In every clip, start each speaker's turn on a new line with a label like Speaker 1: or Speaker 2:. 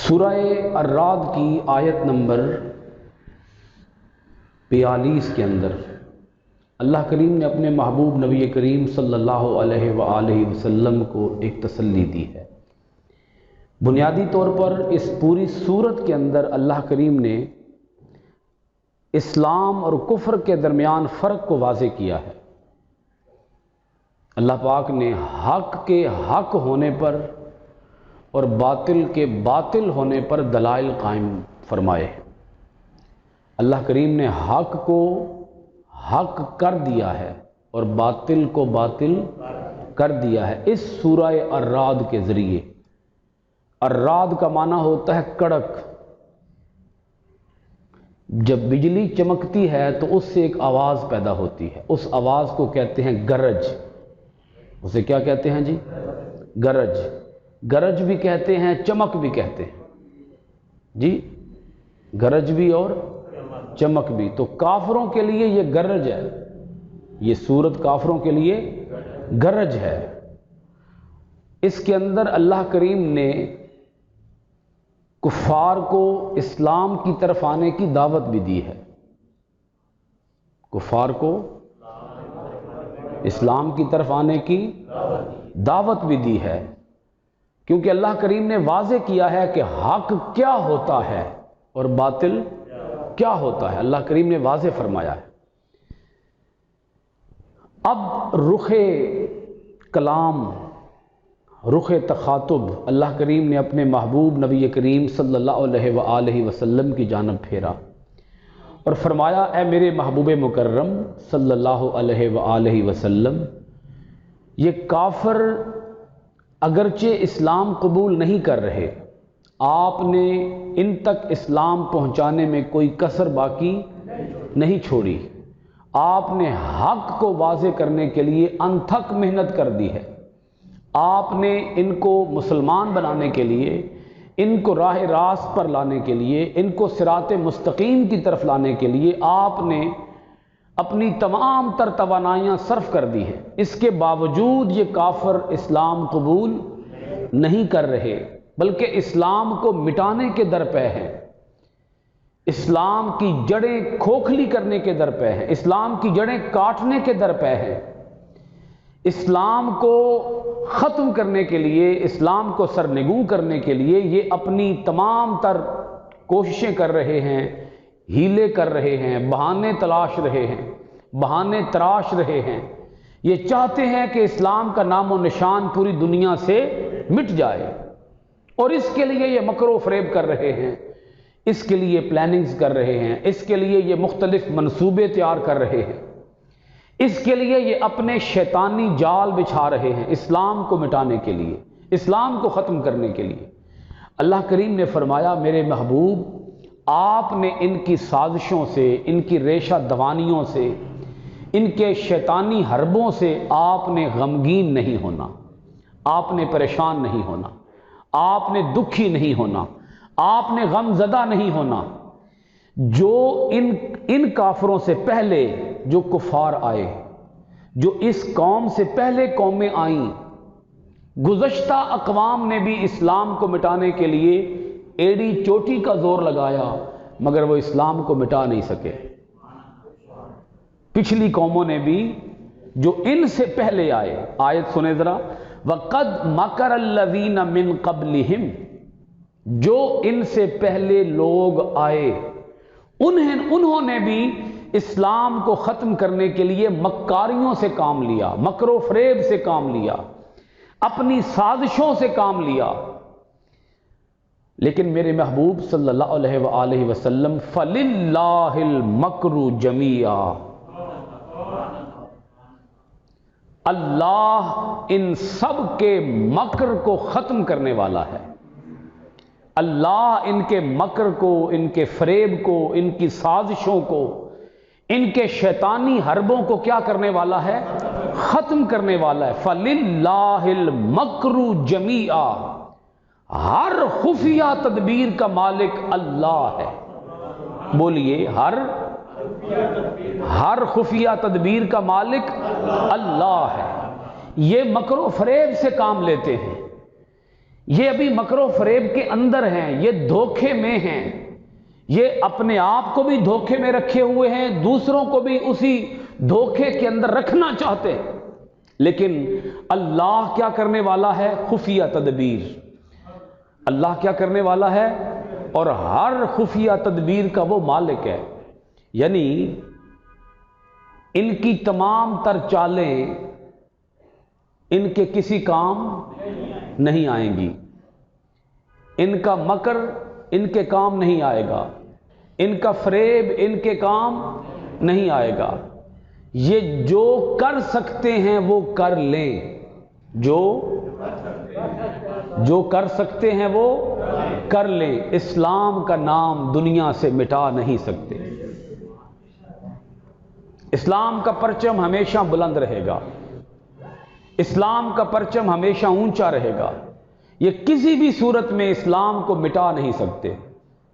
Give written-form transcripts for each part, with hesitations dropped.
Speaker 1: سورہ الرعد کی آیت نمبر 42 کے اندر اللہ کریم نے اپنے محبوب نبی کریم صلی اللہ علیہ وآلہ وسلم کو ایک تسلی دی ہے۔ بنیادی طور پر اس پوری سورت کے اندر اللہ کریم نے اسلام اور کفر کے درمیان فرق کو واضح کیا ہے۔ اللہ پاک نے حق کے حق ہونے پر اور باطل کے باطل ہونے پر دلائل قائم فرمائے ہیں۔ اللہ کریم نے حق کو حق کر دیا ہے اور باطل کو باطل کر دیا ہے اس سورہ الرعد کے ذریعے۔ الرعد کا معنی ہوتا ہے کڑک۔ جب بجلی چمکتی ہے تو اس سے ایک آواز پیدا ہوتی ہے، اس آواز کو کہتے ہیں گرج۔ اسے کیا کہتے ہیں جی؟ گرج۔ گرج بھی کہتے ہیں، چمک بھی کہتے ہیں جی، گرج بھی اور چمک بھی۔ تو کافروں کے لیے یہ گرج ہے، یہ سورت کافروں کے لیے گرج ہے۔ اس کے اندر اللہ کریم نے کفار کو اسلام کی طرف آنے کی دعوت بھی دی ہے، کفار کو اسلام کی طرف آنے کی دعوت بھی دی ہے، کیونکہ اللہ کریم نے واضح کیا ہے کہ حق کیا ہوتا ہے اور باطل کیا ہوتا ہے۔ اللہ کریم نے واضح فرمایا ہے۔ اب رخ کلام، رخ تخاطب اللہ کریم نے اپنے محبوب نبی کریم صلی اللہ علیہ وآلہ وسلم کی جانب پھیرا اور فرمایا، اے میرے محبوب مکرم صلی اللہ علیہ وآلہ وسلم، یہ کافر اگرچہ اسلام قبول نہیں کر رہے، آپ نے ان تک اسلام پہنچانے میں کوئی کسر باقی نہیں چھوڑی، آپ نے حق کو واضح کرنے کے لیے انتھک محنت کر دی ہے، آپ نے ان کو مسلمان بنانے کے لیے، ان کو راہ راست پر لانے کے لیے، ان کو صراط مستقیم کی طرف لانے کے لیے آپ نے اپنی تمام تر توانائیاں صرف کر دی ہیں۔ اس کے باوجود یہ کافر اسلام قبول نہیں کر رہے، بلکہ اسلام کو مٹانے کے درپے ہیں، اسلام کی جڑیں کھوکھلی کرنے کے درپے ہیں، اسلام کی جڑیں کاٹنے کے درپے ہیں، اسلام کو ختم کرنے کے لیے، اسلام کو سرنگوں کرنے کے لیے یہ اپنی تمام تر کوششیں کر رہے ہیں، ہیلے کر رہے ہیں، بہانے تلاش رہے ہیں، بہانے تراش رہے ہیں۔ یہ چاہتے ہیں کہ اسلام کا نام و نشان پوری دنیا سے مٹ جائے، اور اس کے لیے یہ مکر و فریب کر رہے ہیں، اس کے لیے پلاننگز کر رہے ہیں، اس کے لیے یہ مختلف منصوبے تیار کر رہے ہیں، اس کے لیے یہ اپنے شیطانی جال بچھا رہے ہیں اسلام کو مٹانے کے لیے، اسلام کو ختم کرنے کے لیے۔ اللہ کریم نے فرمایا، میرے محبوب، آپ نے ان کی سازشوں سے، ان کی ریشہ دوانیوں سے، ان کے شیطانی حربوں سے آپ نے غمگین نہیں ہونا، آپ نے پریشان نہیں ہونا، آپ نے دکھی نہیں ہونا، آپ نے غم زدہ نہیں ہونا۔ جو ان کافروں سے پہلے جو کفار آئے، جو اس قوم سے پہلے قومیں آئیں، گزشتہ اقوام نے بھی اسلام کو مٹانے کے لیے ایڑی چوٹی کا زور لگایا، مگر وہ اسلام کو مٹا نہیں سکے۔ پچھلی قوموں نے بھی جو ان سے پہلے آئے، آیت سنیں ذرا، وَقَدْ مَكَرَ الَّذِينَ مِن قَبْلِهِمْ، جو ان سے پہلے لوگ آئے انہوں نے بھی اسلام کو ختم کرنے کے لیے مکاریوں سے کام لیا، مکر و فریب سے کام لیا، اپنی سازشوں سے کام لیا۔ لیکن میرے محبوب صلی اللہ علیہ وآلہ وسلم، فَلِلَّهِ الْمَكْرُ جَمِيعًا، اللہ ان سب کے مکر کو ختم کرنے والا ہے۔ اللہ ان کے مکر کو، ان کے فریب کو، ان کی سازشوں کو، ان کے شیطانی حربوں کو کیا کرنے والا ہے؟ ختم کرنے والا ہے۔ فَلِلَّهِ الْمَكْرُ جَمِيعًا، ہر خفیہ تدبیر کا مالک اللہ ہے۔ بولیے، ہر خفیہ تدبیر کا مالک اللہ ہے۔ یہ مکر و فریب سے کام لیتے ہیں، یہ ابھی مکر و فریب کے اندر ہیں، یہ دھوکے میں ہیں، یہ اپنے آپ کو بھی دھوکے میں رکھے ہوئے ہیں، دوسروں کو بھی اسی دھوکے کے اندر رکھنا چاہتے ہیں۔ لیکن اللہ کیا کرنے والا ہے؟ خفیہ تدبیر۔ اللہ کیا کرنے والا ہے؟ اور ہر خفیہ تدبیر کا وہ مالک ہے، یعنی ان کی تمام تر چالیں ان کے کسی کام نہیں آئیں گی، ان کا مکر ان کے کام نہیں آئے گا، ان کا فریب ان کے کام نہیں آئے گا۔ یہ جو کر سکتے ہیں وہ کر لیں، جو کر سکتے ہیں وہ کر لیں، اسلام کا نام دنیا سے مٹا نہیں سکتے۔ اسلام کا پرچم ہمیشہ بلند رہے گا، اسلام کا پرچم ہمیشہ اونچا رہے گا۔ یہ کسی بھی صورت میں اسلام کو مٹا نہیں سکتے،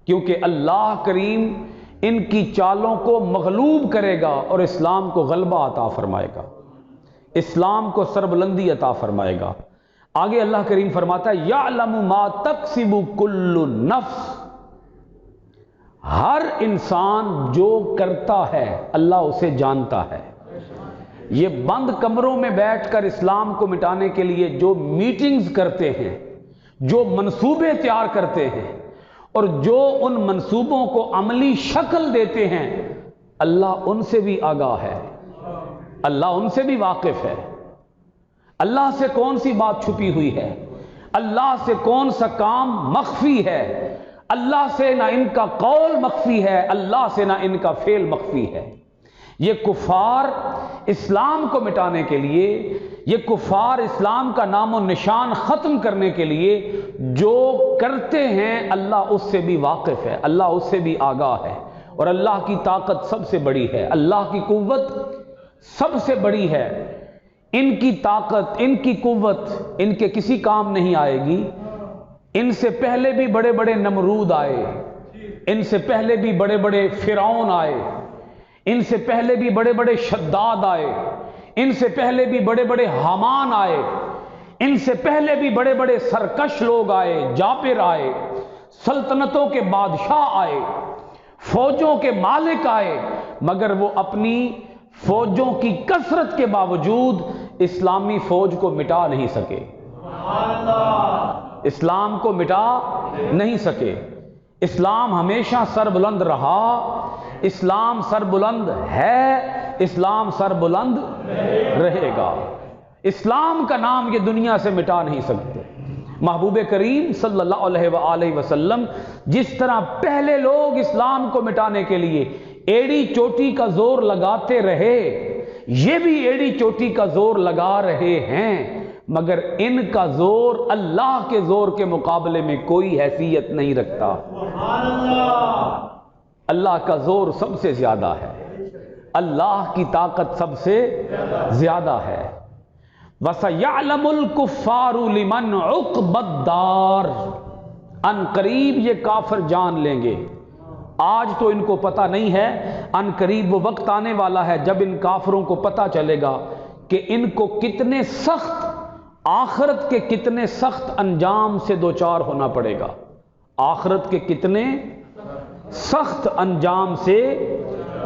Speaker 1: کیونکہ اللہ کریم ان کی چالوں کو مغلوب کرے گا اور اسلام کو غلبہ عطا فرمائے گا، اسلام کو سربلندی عطا فرمائے گا۔ آگے اللہ کریم فرماتا ہے یعلم ما تکسب کل نفس، ہر انسان جو کرتا ہے اللہ اسے جانتا ہے۔ یہ بند کمروں میں بیٹھ کر اسلام کو مٹانے کے لیے جو میٹنگز کرتے ہیں، جو منصوبے تیار کرتے ہیں اور جو ان منصوبوں کو عملی شکل دیتے ہیں، اللہ ان سے بھی آگاہ ہے، اللہ ان سے بھی واقف ہے۔ اللہ سے کون سی بات چھپی ہوئی ہے؟ اللہ سے کون سا کام مخفی ہے؟ اللہ سے نہ ان کا قول مخفی ہے، اللہ سے نہ ان کا فعل مخفی ہے۔ یہ کفار اسلام کو مٹانے کے لیے، یہ کفار اسلام کا نام و نشان ختم کرنے کے لیے جو کرتے ہیں، اللہ اس سے بھی واقف ہے، اللہ اس سے بھی آگاہ ہے، اور اللہ کی طاقت سب سے بڑی ہے، اللہ کی قوت سب سے بڑی ہے۔ ان کی طاقت، ان کی قوت ان کے کسی کام نہیں آئے گی۔ ان سے پہلے بھی بڑے بڑے نمرود آئے، ان سے پہلے بھی بڑے بڑے فرعون آئے، ان سے پہلے بھی بڑے بڑے شداد آئے، ان سے پہلے بھی بڑے بڑے حامان آئے، ان سے پہلے بھی بڑے بڑے سرکش لوگ آئے، جابر آئے، سلطنتوں کے بادشاہ آئے، فوجوں کے مالک آئے، مگر وہ اپنی فوجوں کی کثرت کے باوجود اسلامی فوج کو مٹا نہیں سکے، اسلام کو مٹا نہیں سکے۔ اسلام ہمیشہ سربلند رہا، اسلام سربلند ہے، اسلام سربلند رہے گا۔ اسلام کا نام یہ دنیا سے مٹا نہیں سکتے۔ محبوب کریم صلی اللہ علیہ وآلہ وسلم جس طرح پہلے لوگ اسلام کو مٹانے کے لیے ایڑی چوٹی کا زور لگاتے رہے، یہ بھی ایڑی چوٹی کا زور لگا رہے ہیں، مگر ان کا زور اللہ کے زور کے مقابلے میں کوئی حیثیت نہیں رکھتا۔ اللہ کا زور سب سے زیادہ ہے، اللہ کی طاقت سب سے زیادہ ہے۔ وَسَيَعْلَمُ الْكُفَّارُ لِمَنْ عُقْبَى الدَّارِ، ان قریب یہ کافر جان لیں گے، آج تو ان کو پتہ نہیں ہے، ان قریب وہ وقت آنے والا ہے جب ان کافروں کو پتہ چلے گا کہ ان کو کتنے سخت، آخرت کے کتنے سخت انجام سے دوچار ہونا پڑے گا، آخرت کے کتنے سخت انجام سے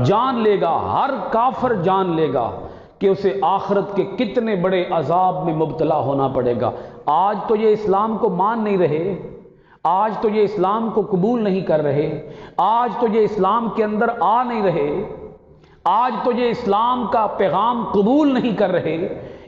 Speaker 1: جان لے گا، ہر کافر جان لے گا کہ اسے آخرت کے کتنے بڑے عذاب میں مبتلا ہونا پڑے گا۔ آج تو یہ اسلام کو مان نہیں رہے، آج تو یہ اسلام کو قبول نہیں کر رہے، آج تو یہ اسلام کے اندر آ نہیں رہے، آج تو یہ اسلام کا پیغام قبول نہیں کر رہے،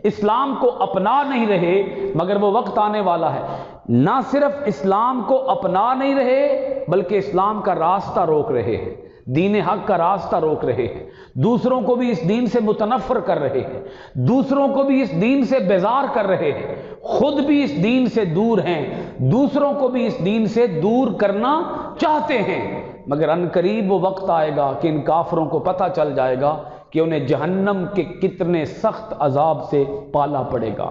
Speaker 1: اسلام کو اپنا نہیں رہے، مگر وہ وقت آنے والا ہے نہ صرف اسلام کو اپنا نہیں رہے بلکہ اسلام کا راستہ روک رہے ہیں، دین حق کا راستہ روک رہے ہیں، دوسروں کو بھی اس دین سے متنفر کر رہے ہیں، دوسروں کو بھی اس دین سے بیزار کر رہے ہیں، خود بھی اس دین سے دور ہیں، دوسروں کو بھی اس دین سے دور کرنا چاہتے ہیں، مگر ان قریب وہ وقت آئے گا کہ ان کافروں کو پتہ چل جائے گا کہ انہیں جہنم کے کتنے سخت عذاب سے پالا پڑے گا۔